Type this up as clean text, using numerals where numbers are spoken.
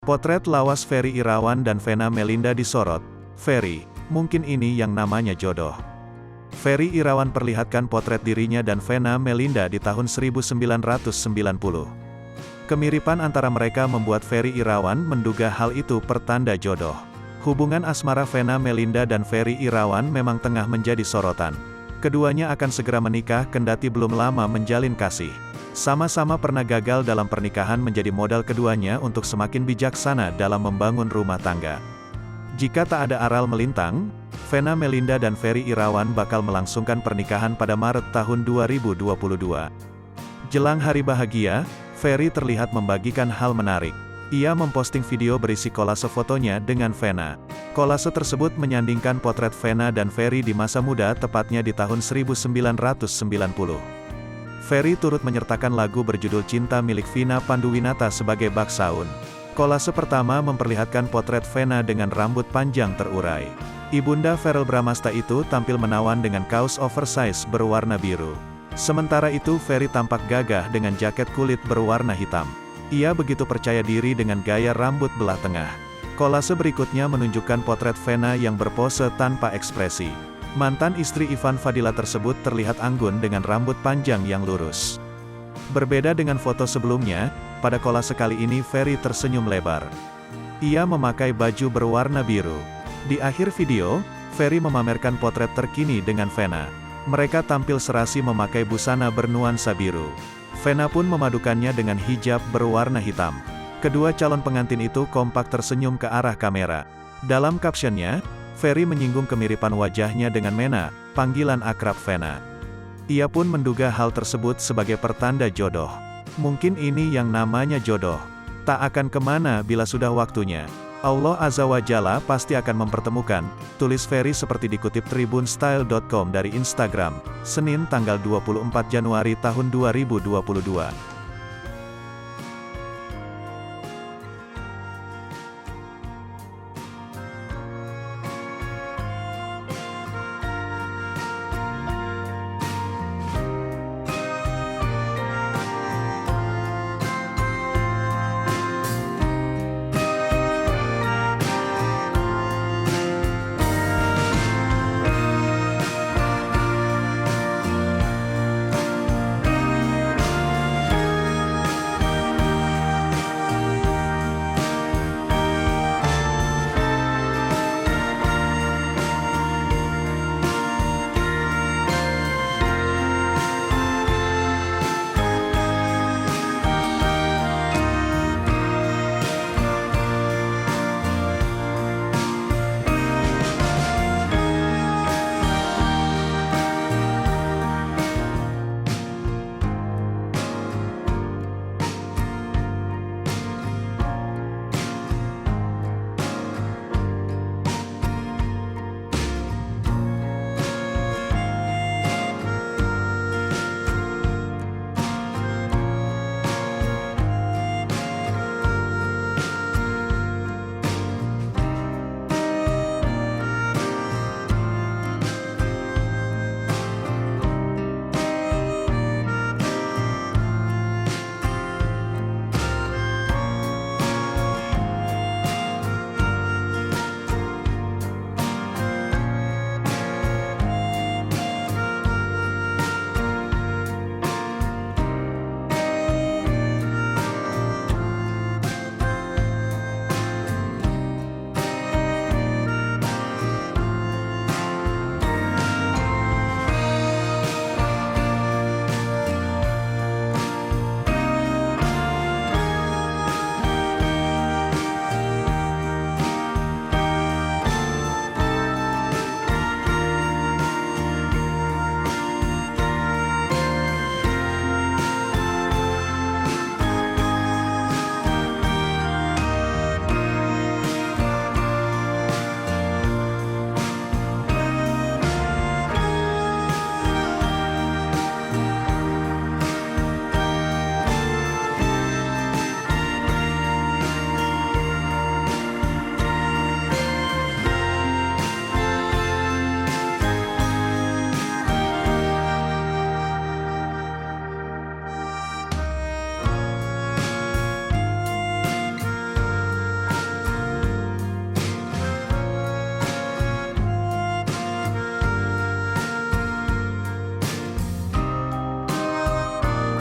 Potret lawas Ferry Irawan dan Vena Melinda disorot. Ferry, mungkin ini yang namanya jodoh. Ferry Irawan perlihatkan potret dirinya dan Vena Melinda di tahun 1990. Kemiripan antara mereka membuat Ferry Irawan menduga hal itu pertanda jodoh. Hubungan asmara Vena Melinda dan Ferry Irawan memang tengah menjadi sorotan. Keduanya akan segera menikah kendati belum lama menjalin kasih. Sama-sama pernah gagal dalam pernikahan menjadi modal keduanya untuk semakin bijaksana dalam membangun rumah tangga. Jika tak ada aral melintang, Vena Melinda dan Ferry Irawan bakal melangsungkan pernikahan pada Maret tahun 2022. Jelang hari bahagia, Ferry terlihat membagikan hal menarik. Ia memposting video berisi kolase fotonya dengan Vena. Kolase tersebut menyandingkan potret Vena dan Ferry di masa muda tepatnya di tahun 1990. Ferry turut menyertakan lagu berjudul Cinta milik Vina Panduwinata sebagai backsound. Kolase pertama memperlihatkan potret Vena dengan rambut panjang terurai. Ibunda Verrell Bramasta itu tampil menawan dengan kaos oversize berwarna biru. Sementara itu Ferry tampak gagah dengan jaket kulit berwarna hitam. Ia begitu percaya diri dengan gaya rambut belah tengah. Kolase berikutnya menunjukkan potret Vena yang berpose tanpa ekspresi. Mantan istri Ivan Fadila tersebut terlihat anggun dengan rambut panjang yang lurus. Berbeda dengan foto sebelumnya, pada kolase kali ini Ferry tersenyum lebar. Ia memakai baju berwarna biru. Di akhir video, Ferry memamerkan potret terkini dengan Vena. Mereka tampil serasi memakai busana bernuansa biru. Vena pun memadukannya dengan hijab berwarna hitam. Kedua calon pengantin itu kompak tersenyum ke arah kamera. Dalam captionnya, Ferry menyinggung kemiripan wajahnya dengan Mena, panggilan akrab Vena. Ia pun menduga hal tersebut sebagai pertanda jodoh. Mungkin ini yang namanya jodoh. Tak akan kemana bila sudah waktunya. Allah Azza wa Jalla pasti akan mempertemukan, tulis Ferry seperti dikutip tribunstyle.com dari Instagram, Senin tanggal 24 Januari tahun 2022.